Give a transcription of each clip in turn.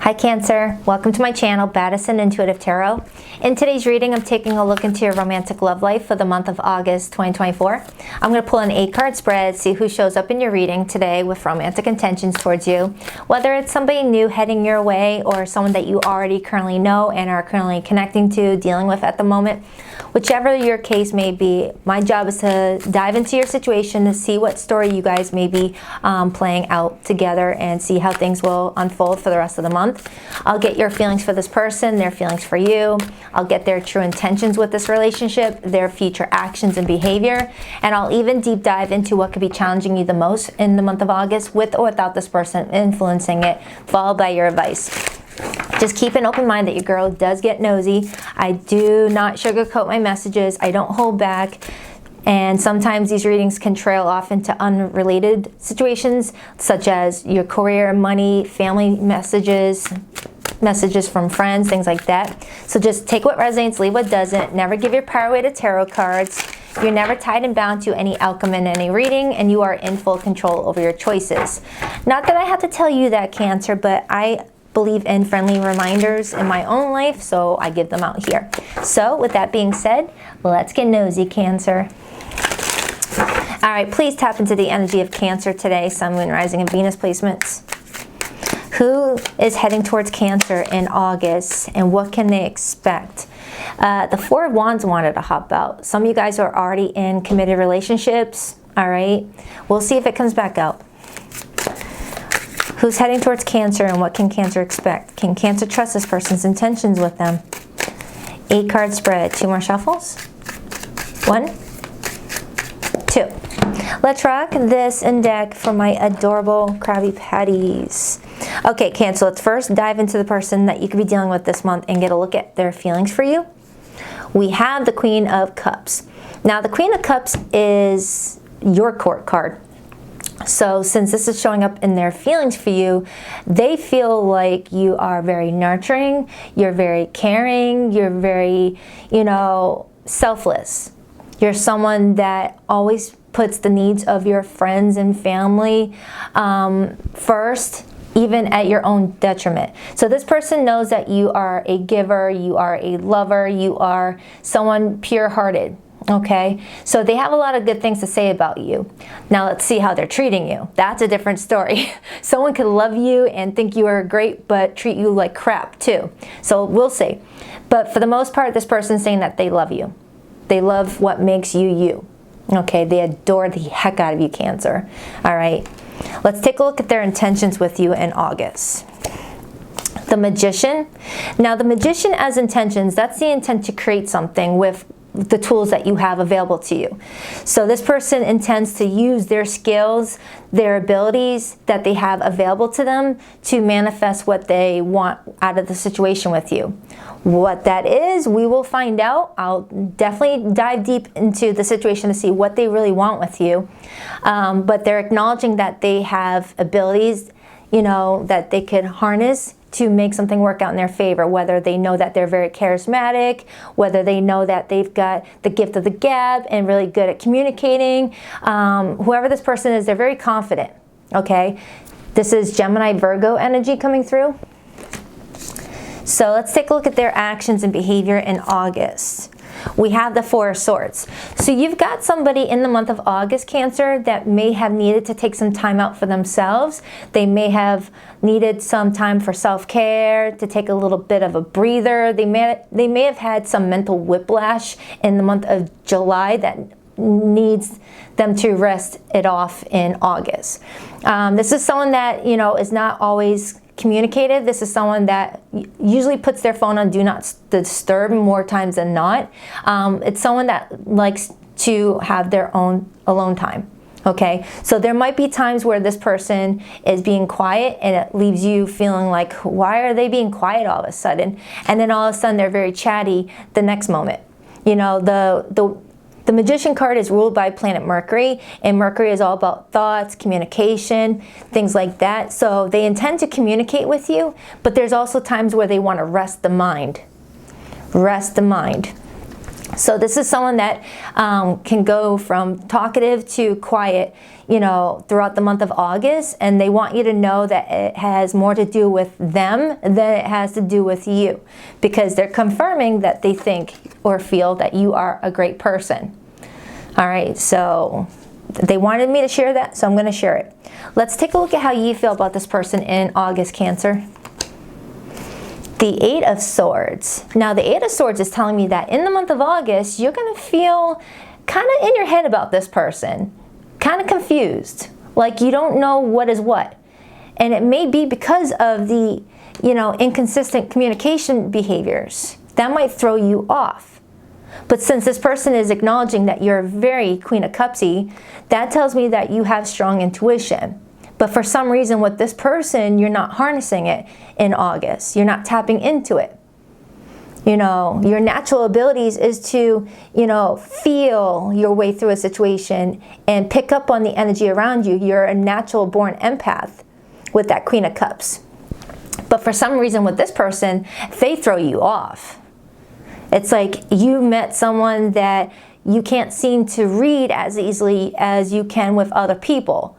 Hi Cancer, welcome to my channel, Baddison Intuitive Tarot. In today's reading, I'm taking a look into your romantic love life for the month of August 2024. I'm going to pull an 8-card spread, see who shows up in your reading today with romantic intentions towards you. Whether it's somebody new heading your way or someone that you already currently know and are currently connecting to, dealing with at the moment. Whichever your case may be, my job is to dive into your situation to see what story you guys may be playing out together and see how things will unfold for the rest of the month. I'll get your feelings for this person, their feelings for you. I'll get their true intentions with this relationship, their future actions and behavior, and I'll even deep dive into what could be challenging you the most in the month of August with or without this person influencing it, followed by your advice. Just keep an open mind that your girl does get nosy. I do not sugarcoat my messages. I don't hold back. And sometimes these readings can trail off into unrelated situations, such as your career, money, family messages from friends, things like that. So just take what resonates, leave what doesn't. Never give your power away to tarot cards. You're never tied and bound to any outcome in any reading, and you are in full control over your choices. Not that I have to tell you that, Cancer, but I believe in friendly reminders in my own life, so I give them out here. So with that being said, let's get nosy, Cancer. All right, please tap into the energy of Cancer today, Sun, Moon, Rising, and Venus placements. Who is heading towards Cancer in August, and what can they expect? The Four of Wands wanted to hop out. Some of you guys are already in committed relationships, all right? We'll see if it comes back out. Who's heading towards Cancer, and what can Cancer expect? Can Cancer trust this person's intentions with them? 8-card spread. 2 more shuffles. 1, 2. Let's rock this in deck for my adorable Krabby Patties. Okay, Cancer, let's first dive into the person that you could be dealing with this month and get a look at their feelings for you. We have the Queen of Cups. Now, the Queen of Cups is your court card. So since this is showing up in their feelings for you, they feel like you are very nurturing, you're very caring, you're very, selfless. You're someone that always puts the needs of your friends and family first, even at your own detriment. So this person knows that you are a giver, you are a lover, you are someone pure-hearted. Okay, so they have a lot of good things to say about you. Now let's see how they're treating you. That's a different story. Someone could love you and think you are great, but treat you like crap too. So we'll see. But for the most part, this person's saying that they love you. They love what makes you you. Okay, they adore the heck out of you, Cancer. All right, let's take a look at their intentions with you in August. The Magician. Now the Magician as intentions, that's the intent to create something with the tools that you have available to you. So this person intends to use their skills, their abilities that they have available to them to manifest what they want out of the situation with you. What that is, we will find out. I'll definitely dive deep into the situation to see what they really want with you. But they're acknowledging that they have abilities, that they could harness to make something work out in their favor, whether they know that they're very charismatic, whether they know that they've got the gift of the gab and really good at communicating. Whoever this person is, they're very confident, okay? This is Gemini, Virgo energy coming through. So let's take a look at their actions and behavior in August. We have the Four of Swords. So you've got somebody in the month of August, Cancer, that may have needed to take some time out for themselves. They may have needed some time for self-care, to take a little bit of a breather. They may have had some mental whiplash in the month of July that needs them to rest it off in August. This is someone that, is not always communicative. This is someone that usually puts their phone on do not disturb more times than not. It's someone that likes to have their own alone time. Okay, so there might be times where this person is being quiet and it leaves you feeling like, why are they being quiet all of a sudden? And then all of a sudden they're very chatty the next moment. The Magician card is ruled by planet Mercury, and Mercury is all about thoughts, communication, things like that. So they intend to communicate with you, but there's also times where they want to rest the mind. Rest the mind. So this is someone that can go from talkative to quiet, you know, throughout the month of August, and they want you to know that it has more to do with them than it has to do with you, because they're confirming that they think or feel that you are a great person. All right, so they wanted me to share that, so I'm going to share it. Let's take a look at how you feel about this person in August, Cancer. The Eight of Swords. Now, the Eight of Swords is telling me that in the month of August, you're going to feel kind of in your head about this person, kind of confused, like you don't know what is what. And it may be because of the, you know, inconsistent communication behaviors. That might throw you off. But since this person is acknowledging that you're very Queen of Cupsy, that tells me that you have strong intuition. But for some reason with this person, you're not harnessing it in August. You're not tapping into it. You know, your natural abilities is to, you know, feel your way through a situation and pick up on the energy around you. You're a natural born empath with that Queen of Cups. But for some reason with this person, they throw you off. It's like you met someone that you can't seem to read as easily as you can with other people.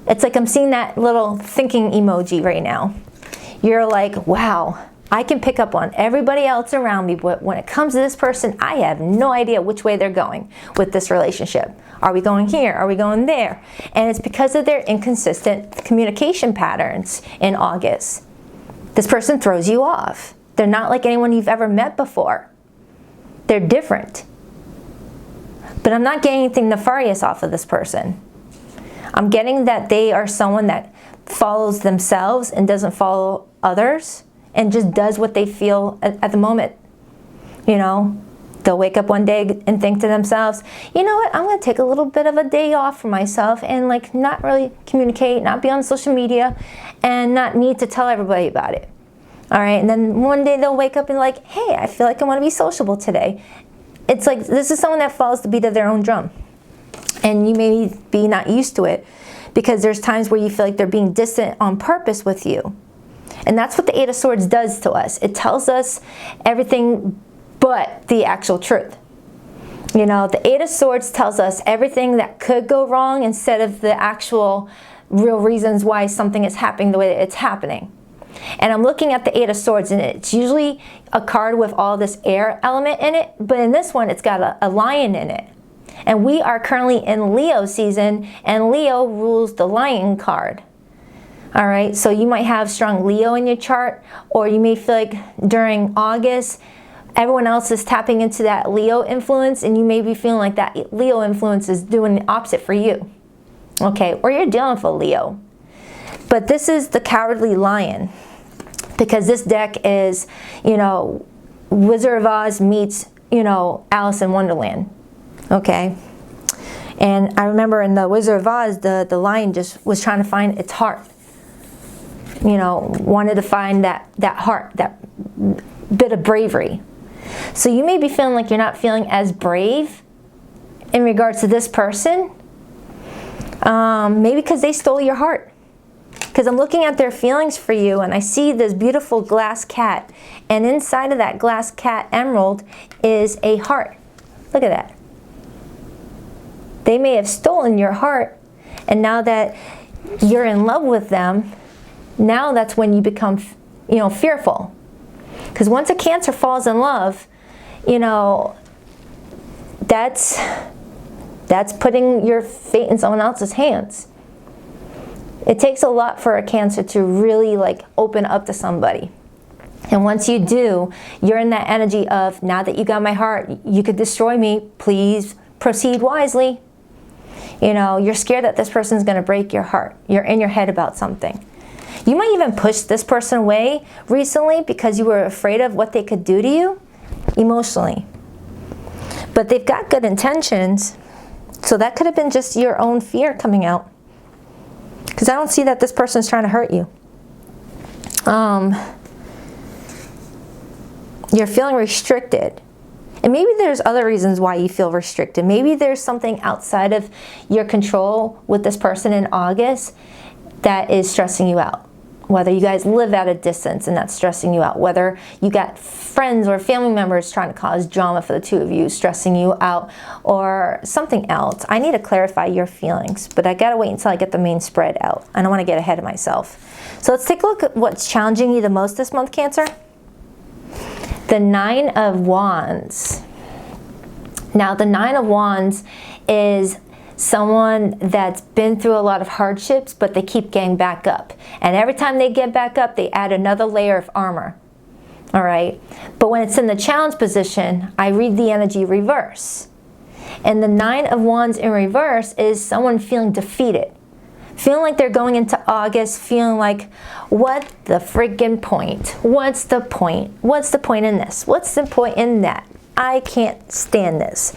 It's like I'm seeing that little thinking emoji right now. You're like, wow, I can pick up on everybody else around me, but when it comes to this person, I have no idea which way they're going with this relationship. Are we going here? Are we going there? And it's because of their inconsistent communication patterns in August. This person throws you off. They're not like anyone you've ever met before. They're different. But I'm not getting anything nefarious off of this person. I'm getting that they are someone that follows themselves and doesn't follow others and just does what they feel at the moment. You know, they'll wake up one day and think to themselves, you know what, I'm going to take a little bit of a day off for myself and like not really communicate, not be on social media, and not need to tell everybody about it. All right, and then one day they'll wake up and like, hey, I feel like I want to be sociable today. It's like this is someone that follows the beat of their own drum. And you may be not used to it because there's times where you feel like they're being distant on purpose with you. And that's what the Eight of Swords does to us. It tells us everything but the actual truth. You know, the Eight of Swords tells us everything that could go wrong instead of the actual real reasons why something is happening the way that it's happening. And I'm looking at the Eight of Swords, and it's usually a card with all this air element in it, but in this one it's got a lion in it. And we are currently in Leo season, and Leo rules the lion card. All right, so you might have strong Leo in your chart, or you may feel like during August, everyone else is tapping into that Leo influence, and you may be feeling like that Leo influence is doing the opposite for you. Okay, or you're dealing with a Leo. But this is the Cowardly Lion, because this deck is, you know, Wizard of Oz meets, you know, Alice in Wonderland. Okay, and I remember in the Wizard of Oz, the lion just was trying to find its heart. You know, wanted to find that heart, that bit of bravery. So you may be feeling like you're not feeling as brave in regards to this person. Maybe because they stole your heart. Because I'm looking at their feelings for you, and I see this beautiful glass cat. And inside of that glass cat emerald is a heart. Look at that. They may have stolen your heart, and now that you're in love with them, now that's when you become, you know, fearful. Because once a Cancer falls in love, you know, that's putting your fate in someone else's hands. It takes a lot for a Cancer to really like open up to somebody. And once you do, you're in that energy of, now that you got my heart, you could destroy me, please proceed wisely. You know, you're scared that this person's going to break your heart. You're in your head about something. You might even push this person away recently because you were afraid of what they could do to you emotionally. But they've got good intentions, so that could have been just your own fear coming out. Because I don't see that this person's trying to hurt you. You're feeling restricted. And maybe there's other reasons why you feel restricted. Maybe there's something outside of your control with this person in August that is stressing you out. whether you guys live at a distance and that's stressing you out, whether you got friends or family members trying to cause drama for the two of you, stressing you out, or something else. I need to clarify your feelings, but I gotta wait until I get the main spread out. I don't wanna get ahead of myself. So let's take a look at what's challenging you the most this month, Cancer. The 9 of Wands. Now, the 9 of Wands is someone that's been through a lot of hardships, but they keep getting back up. And every time they get back up, they add another layer of armor. All right? But when it's in the challenge position, I read the energy reverse. And the 9 of Wands in reverse is someone feeling defeated. Feeling like they're going into August, feeling like, what the friggin' point? What's the point? What's the point in this? What's the point in that? I can't stand this.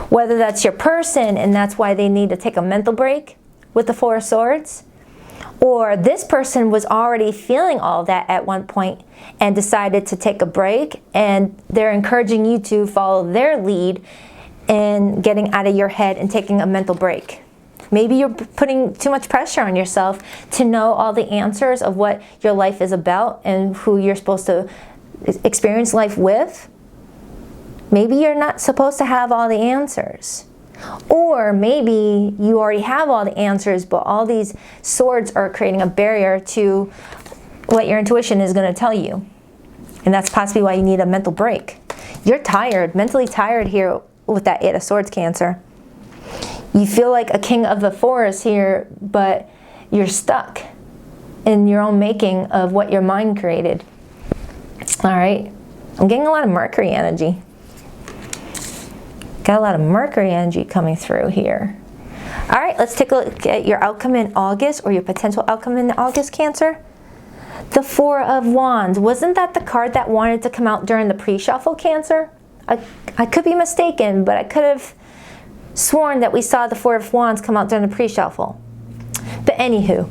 Whether that's your person and that's why they need to take a mental break with the 4 of Swords, or this person was already feeling all that at one point and decided to take a break, and they're encouraging you to follow their lead in getting out of your head and taking a mental break. Maybe you're putting too much pressure on yourself to know all the answers of what your life is about and who you're supposed to experience life with. Maybe you're not supposed to have all the answers. Or maybe you already have all the answers, but all these swords are creating a barrier to what your intuition is going to tell you. And that's possibly why you need a mental break. You're tired, mentally tired here with that 8 of Swords, Cancer. You feel like a king of the forest here, but you're stuck in your own making of what your mind created. All right? I'm getting a lot of Mercury energy. Got a lot of Mercury energy coming through here. All right, let's take a look at your outcome in August, or your potential outcome in August, Cancer. The 4 of Wands. Wasn't that the card that wanted to come out during the pre-shuffle, Cancer? I could be mistaken, but I could have sworn that we saw the 4 of Wands come out during the pre-shuffle. But anywho,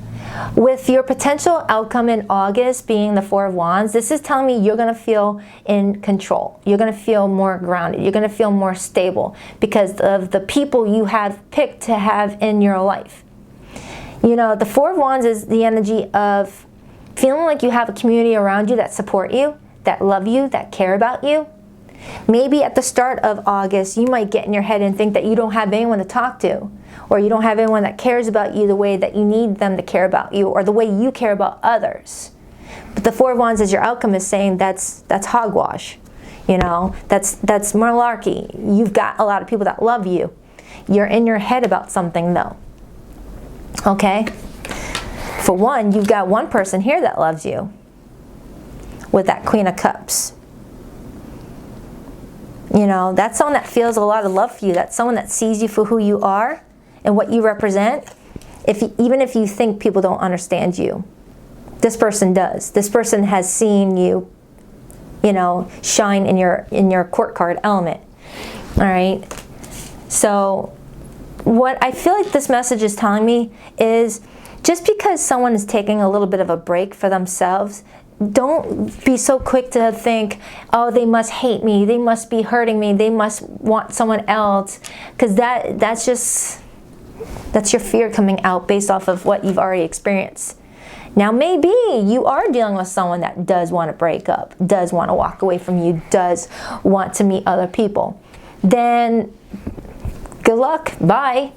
with your potential outcome in August being the 4 of Wands, this is telling me you're going to feel in control. You're going to feel more grounded. You're going to feel more stable because of the people you have picked to have in your life. You know, the 4 of Wands is the energy of feeling like you have a community around you that support you, that love you, that care about you. Maybe at the start of August, you might get in your head and think that you don't have anyone to talk to, or you don't have anyone that cares about you the way that you need them to care about you, or the way you care about others. But the 4 of Wands as your outcome is saying that's hogwash. You know, that's malarkey. You've got a lot of people that love you. You're in your head about something though. Okay? For one, you've got one person here that loves you with that Queen of Cups. You know, that's someone that feels a lot of love for you. That's someone that sees you for who you are and what you represent. Even if you think people don't understand you, this person does. This person has seen you, you know, shine in your court card element. All right. So what I feel like this message is telling me is just because someone is taking a little bit of a break for themselves, don't be so quick to think, oh, they must hate me, they must be hurting me, they must want someone else, because that's your fear coming out based off of what you've already experienced. Now maybe you are dealing with someone that does want to break up, does want to walk away from you, does want to meet other people. Then good luck, bye.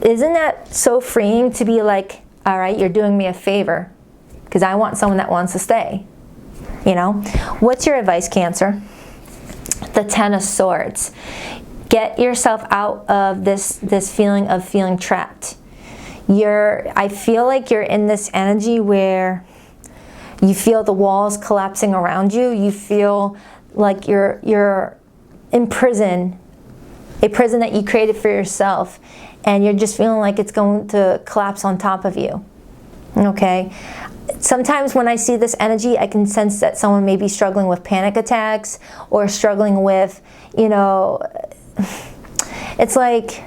Isn't that so freeing to be like, all right, you're doing me a favor, because I want someone that wants to stay. You know? What's your advice, Cancer? The 10 of Swords. Get yourself out of this feeling of feeling trapped. I feel like you're in this energy where you feel the walls collapsing around you. You feel like you're in prison, a prison that you created for yourself, and you're just feeling like it's going to collapse on top of you. Okay? Sometimes when I see this energy, I can sense that someone may be struggling with panic attacks or struggling with, you know, it's like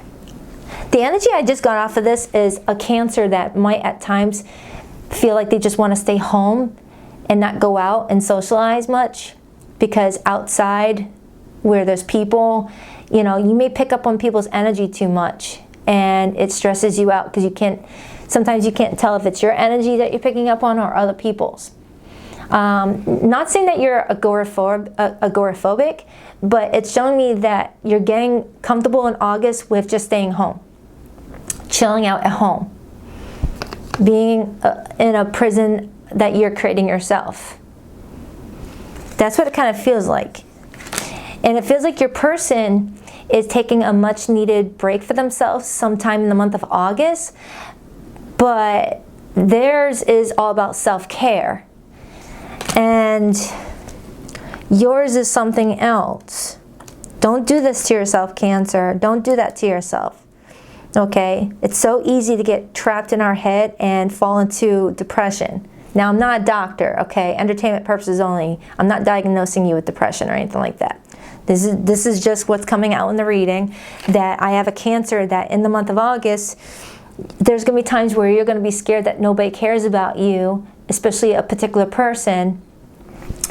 the energy I just got off of this is a Cancer that might at times feel like they just want to stay home and not go out and socialize much, because outside where there's people, you know, you may pick up on people's energy too much and it stresses you out because you can't Sometimes you can't tell if it's your energy that you're picking up on or other people's. Not saying that you're agoraphobic, but it's showing me that you're getting comfortable in August with just staying home, chilling out at home, being in a prison that you're creating yourself. That's what it kind of feels like. And it feels like your person is taking a much needed break for themselves sometime in the month of August, but theirs is all about self-care. And yours is something else. Don't do this to yourself, Cancer. Don't do that to yourself. Okay? It's so easy to get trapped in our head and fall into depression. Now, I'm not a doctor, okay? Entertainment purposes only. I'm not diagnosing you with depression or anything like that. This is just what's coming out in the reading, that I have a Cancer that in the month of August, there's going to be times where you're going to be scared that nobody cares about you, especially a particular person.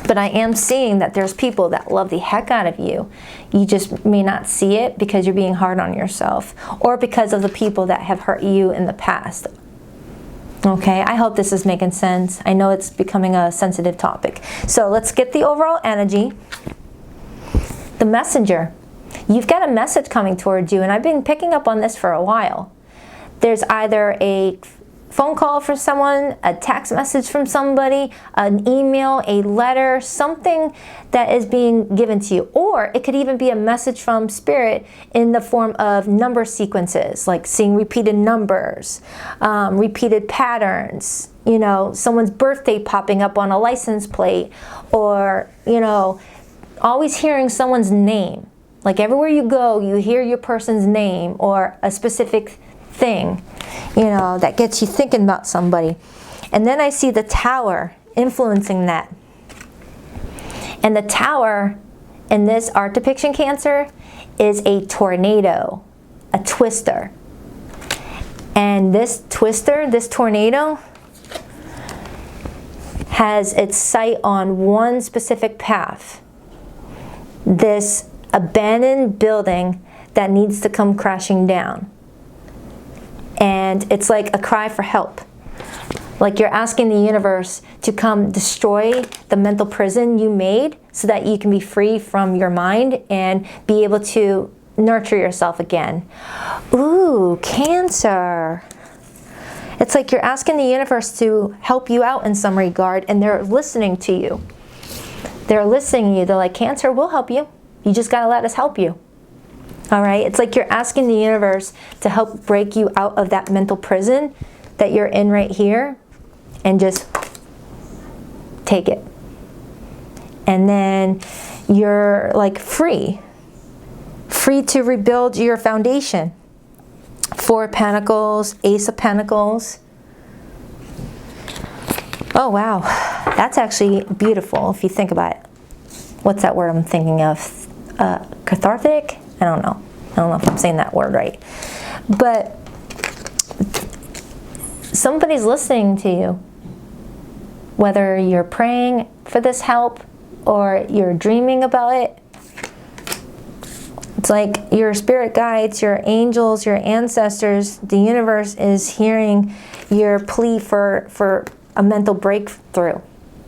But I am seeing that there's people that love the heck out of you. You just may not see it because you're being hard on yourself, or because of the people that have hurt you in the past. Okay, I hope this is making sense. I know it's becoming a sensitive topic. So let's get the overall energy. The messenger. You've got a message coming towards you, and I've been picking up on this for a while. There's either a phone call from someone, a text message from somebody, an email, a letter, something that is being given to you. Or it could even be a message from Spirit in the form of number sequences, like seeing repeated numbers, repeated patterns, you know, someone's birthday popping up on a license plate, or, you know, always hearing someone's name. Like everywhere you go, you hear your person's name or a specific thing, you know, that gets you thinking about somebody. And then I see the Tower influencing that. And the Tower in this art depiction, Cancer, is a tornado, a twister. And this twister, this tornado, has its sight on one specific path. This abandoned building that needs to come crashing down. And it's like a cry for help. Like you're asking the universe to come destroy the mental prison you made so that you can be free from your mind and be able to nurture yourself again. Ooh, Cancer. It's like you're asking the universe to help you out in some regard, and they're listening to you. They're listening to you. They're like, Cancer, we'll help you. You just got to let us help you. All right? It's like you're asking the universe to help break you out of that mental prison that you're in right here, and just take it. And then you're like free to rebuild your foundation. 4 of Pentacles, Ace of Pentacles. Oh, wow. That's actually beautiful if you think about it. What's that word I'm thinking of? Cathartic? I don't know. I don't know if I'm saying that word right. But somebody's listening to you. Whether you're praying for this help or you're dreaming about it. It's like your spirit guides, your angels, your ancestors, the universe is hearing your plea for a mental breakthrough.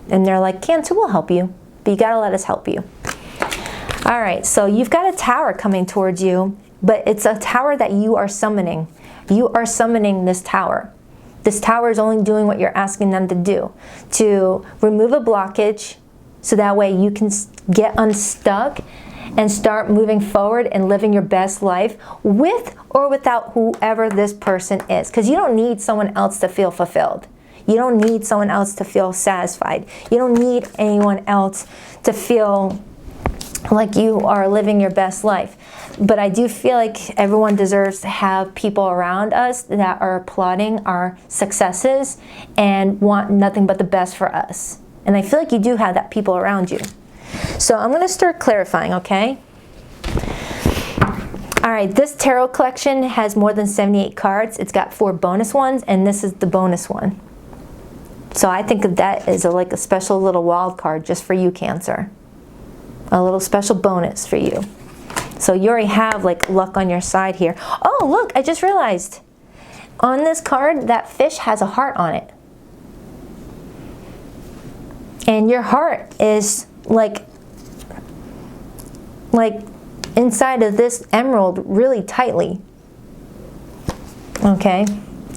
And they're like, Cancer, we'll help you, but you gotta let us help you. All right, so you've got a tower coming towards you, but it's a tower that you are summoning. You are summoning this tower. This tower is only doing what you're asking them to do, to remove a blockage so that way you can get unstuck and start moving forward and living your best life with or without whoever this person is. Because you don't need someone else to feel fulfilled. You don't need someone else to feel satisfied. You don't need anyone else to feel like you are living your best life. But I do feel like everyone deserves to have people around us that are applauding our successes and want nothing but the best for us. And I feel like you do have that people around you. So I'm going to start clarifying, okay? All right, this tarot collection has more than 78 cards. It's got 4 bonus ones, and this is the bonus one. So I think of that as like a special little wild card just for you, Cancer. A little special bonus for you. So you already have like luck on your side here. Oh, look, I just realized on this card, that fish has a heart on it. And your heart is like inside of this emerald really tightly. Okay?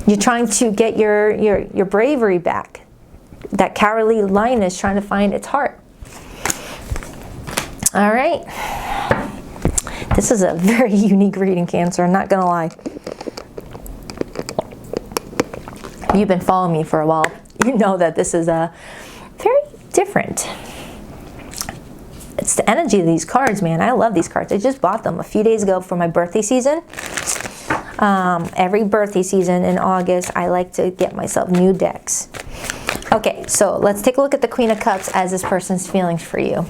You're trying to get your bravery back. That cowardly lion is trying to find its heart. All right. This is a very unique reading, Cancer. I'm not going to lie. You've been following me for a while. You know that this is a very different. It's the energy of these cards, man. I love these cards. I just bought them a few days ago for my birthday season. Every birthday season in August, I like to get myself new decks. Okay, so let's take a look at the Queen of Cups as this person's feelings for you.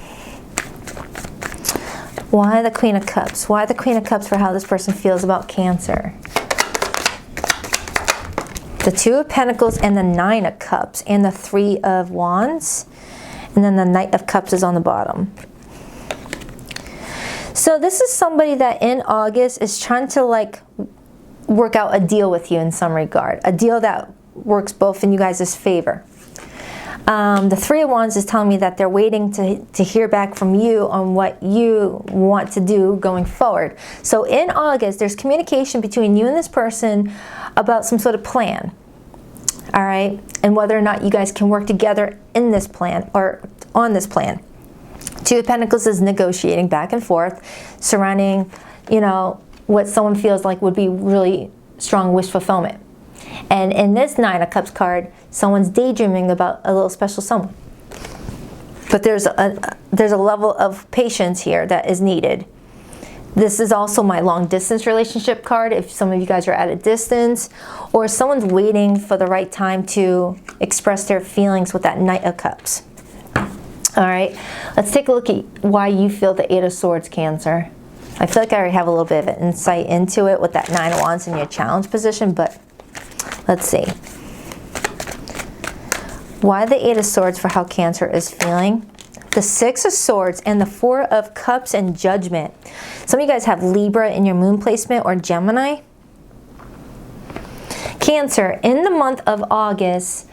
Why the Queen of Cups? Why the Queen of Cups for how this person feels about Cancer? The Two of Pentacles and the Nine of Cups and the Three of Wands. And then the Knight of Cups is on the bottom. So this is somebody that in August is trying to like work out a deal with you in some regard. A deal that works both in you guys' favor. The Three of Wands is telling me that they're waiting to hear back from you on what you want to do going forward. So in August, there's communication between you and this person about some sort of plan. All right? And whether or not you guys can work together in this plan or on this plan. Two of Pentacles is negotiating back and forth surrounding, you know, what someone feels like would be really strong wish fulfillment. And in this Nine of Cups card, someone's daydreaming about a little special someone. But there's a level of patience here that is needed. This is also my long distance relationship card if some of you guys are at a distance or someone's waiting for the right time to express their feelings with that Knight of Cups. All right, let's take a look at why you feel the Eight of Swords, Cancer. I feel like I already have a little bit of an insight into it with that Nine of Wands in your challenge position, but let's see. Why the Eight of Swords for how Cancer is feeling? The Six of Swords and the Four of Cups and Judgment. Some of you guys have Libra in your moon placement or Gemini. Cancer, in the month of August,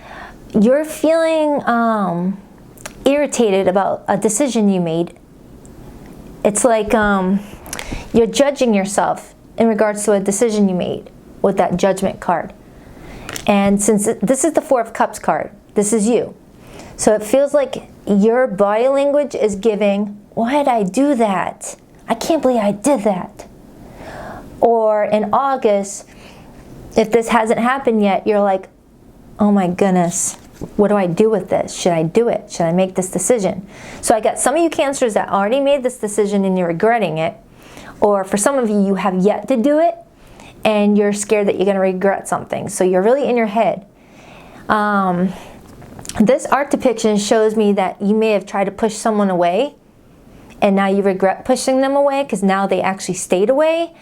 you're feeling irritated about a decision you made. It's like you're judging yourself in regards to a decision you made with that Judgment card. And since this is the Four of Cups card, this is you. So it feels like your body language is giving, why did I do that? I can't believe I did that. Or in August, if this hasn't happened yet, you're like, oh my goodness, what do I do with this? Should I do it? Should I make this decision? So I got some of you Cancers that already made this decision and you're regretting it. Or for some of you, you have yet to do it and you're scared that you're going to regret something. So you're really in your head. This art depiction shows me that you may have tried to push someone away and now you regret pushing them away because now they actually stayed away.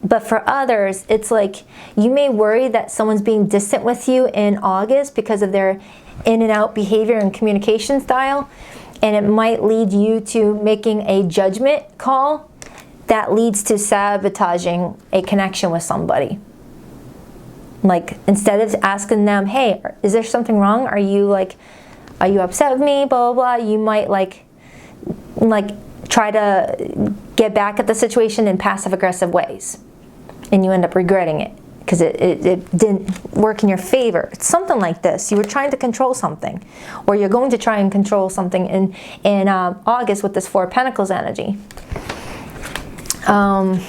But for others, it's like you may worry that someone's being distant with you in August because of their in and out behavior and communication style. And it might lead you to making a judgment call that leads to sabotaging a connection with somebody. Like instead of asking them, hey, is there something wrong? Are you upset with me? Blah, blah, blah. You might like try to get back at the situation in passive aggressive ways. And you end up regretting it because it didn't work in your favor. It's something like this. You were trying to control something, or you're going to try and control something in August with this Four of Pentacles energy. And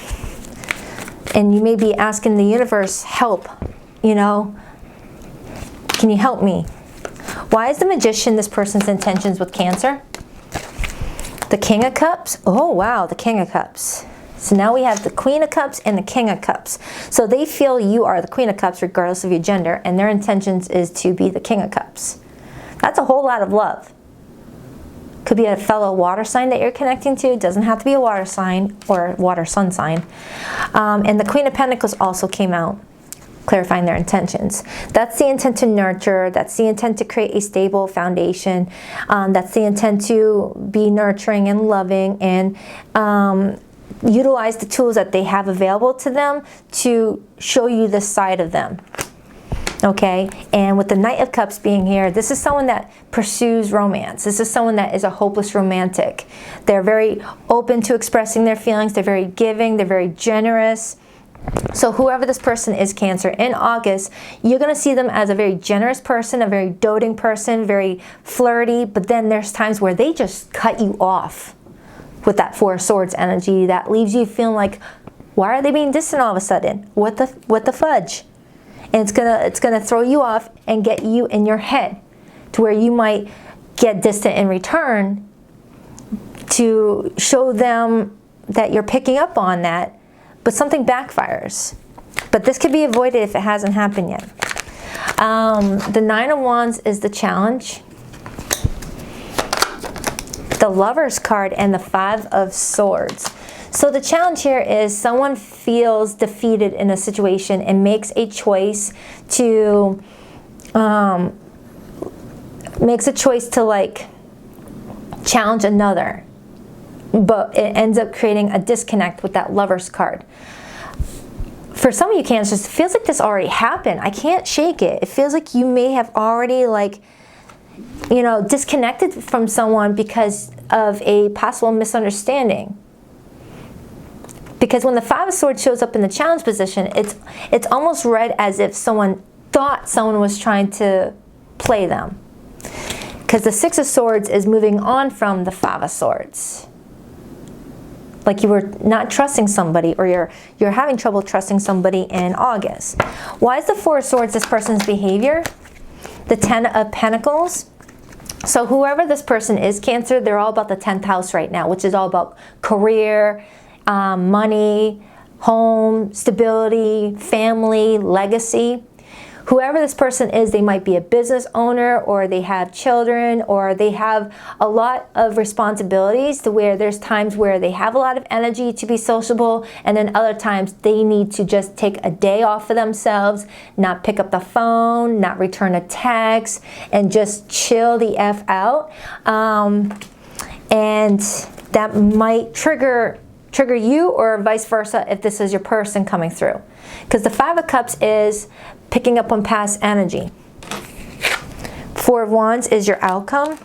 you may be asking the universe, help, you know, can you help me? Why is the Magician this person's intentions with Cancer? The King of Cups. Oh, wow, the King of Cups. So now we have the Queen of Cups and the King of Cups. So they feel you are the Queen of Cups regardless of your gender, and their intentions is to be the King of Cups. That's a whole lot of love. Could be a fellow water sign that you're connecting to. It doesn't have to be a water sign or water sun sign. And the Queen of Pentacles also came out, clarifying their intentions. That's the intent to nurture. That's the intent to create a stable foundation. That's the intent to be nurturing and loving and utilize the tools that they have available to them to show you this side of them. Okay, and with the Knight of Cups being here, this is someone that pursues romance. This is someone that is a hopeless romantic. They're very open to expressing their feelings. They're very giving. They're very generous. So whoever this person is, Cancer, in August, you're going to see them as a very generous person, a very doting person, very flirty, but then there's times where they just cut you off with that Four of Swords energy that leaves you feeling like, why are they being distant all of a sudden? What the fudge? And it's gonna throw you off and get you in your head to where you might get distant in return to show them that you're picking up on that, but something backfires. But this could be avoided if it hasn't happened yet. The Nine of Wands is the challenge. The Lover's card and the Five of Swords. So the challenge here is someone feels defeated in a situation and makes a choice to like challenge another, but it ends up creating a disconnect with that Lover's card. For some of you Cancers, it feels like this already happened. I can't shake it. It feels like you may have already, like, you know, disconnected from someone because of a possible misunderstanding. Because when the Five of Swords shows up in the challenge position, it's almost read as if someone thought someone was trying to play them. Because the Six of Swords is moving on from the Five of Swords. Like you were not trusting somebody, or you're having trouble trusting somebody in August. Why is the Four of Swords this person's behavior? The Ten of Pentacles. So whoever this person is, Cancer, they're all about the 10th house right now, which is all about career, money, home, stability, family, legacy. Whoever this person is, they might be a business owner, or they have children, or they have a lot of responsibilities to where there's times where they have a lot of energy to be sociable, and then other times they need to just take a day off for themselves, not pick up the phone, not return a text, and just chill the F out. And that might trigger you, or vice versa if this is your person coming through. Because the Five of Cups is picking up on past energy. Four of Wands is your outcome.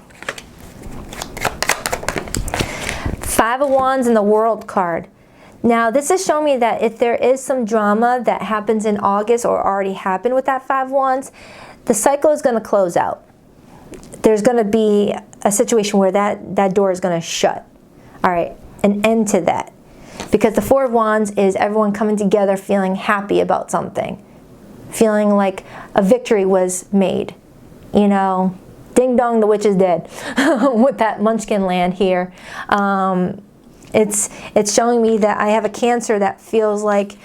Five of Wands in the World card. Now this is showing me that if there is some drama that happens in August, or already happened with that Five of Wands, the cycle is going to close out. There's going to be a situation where that door is going to shut. All right, an end to that. Because the Four of Wands is everyone coming together feeling happy about something. Feeling like a victory was made. You know, ding dong, the witch is dead. With that Munchkin land here. It's showing me that I have a Cancer that feels like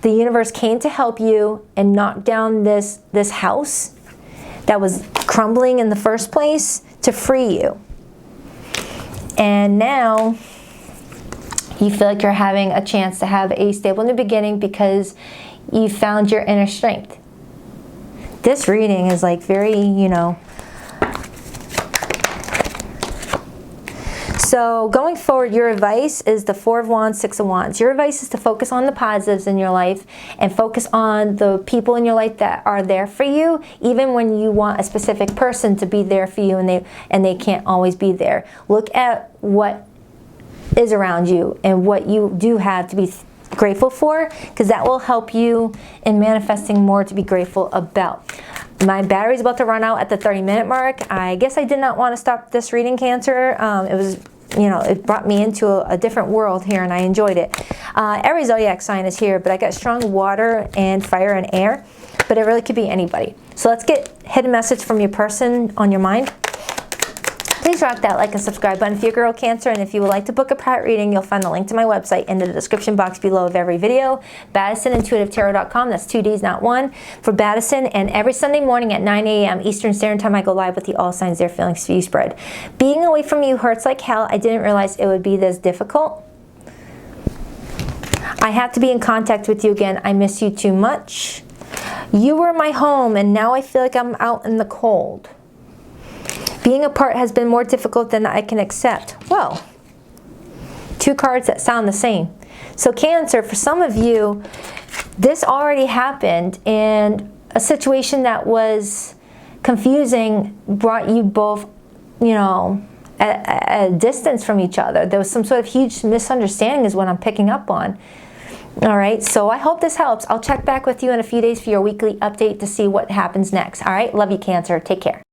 the universe came to help you and knock down this house that was crumbling in the first place to free you. And now you feel like you're having a chance to have a stable new beginning because you found your inner strength. This reading is like very, you know. So going forward, your advice is the Four of Wands, Six of Wands. Your advice is to focus on the positives in your life and focus on the people in your life that are there for you, even when you want a specific person to be there for you and they can't always be there. Look at what is around you and what you do have to be grateful for, because that will help you in manifesting more to be grateful about. My battery's about to run out at the 30-minute mark. I guess I did not want to stop this reading, Cancer. It was, you know, it brought me into a different world here, and I enjoyed it. Every zodiac sign is here, but I got strong water and fire and air, but it really could be anybody. So let's get hidden message from your person on your mind. Please rock that like and subscribe button if you're a girl, Cancer, and if you would like to book a private reading, you'll find the link to my website in the description box below of every video. BaddisonIntuitiveTarot.com, that's 2 Ds, not 1, for Baddison. And every Sunday morning at 9 a.m. Eastern Standard Time, I go live with the All Signs Their Feelings View spread. Being away from you hurts like hell. I didn't realize it would be this difficult. I have to be in contact with you again. I miss you too much. You were my home, and now I feel like I'm out in the cold. Being apart has been more difficult than I can accept. Well, two cards that sound the same. So Cancer, for some of you, this already happened, and a situation that was confusing brought you both, you know, at a distance from each other. There was some sort of huge misunderstanding is what I'm picking up on. All right, so I hope this helps. I'll check back with you in a few days for your weekly update to see what happens next. All right, love you, Cancer. Take care.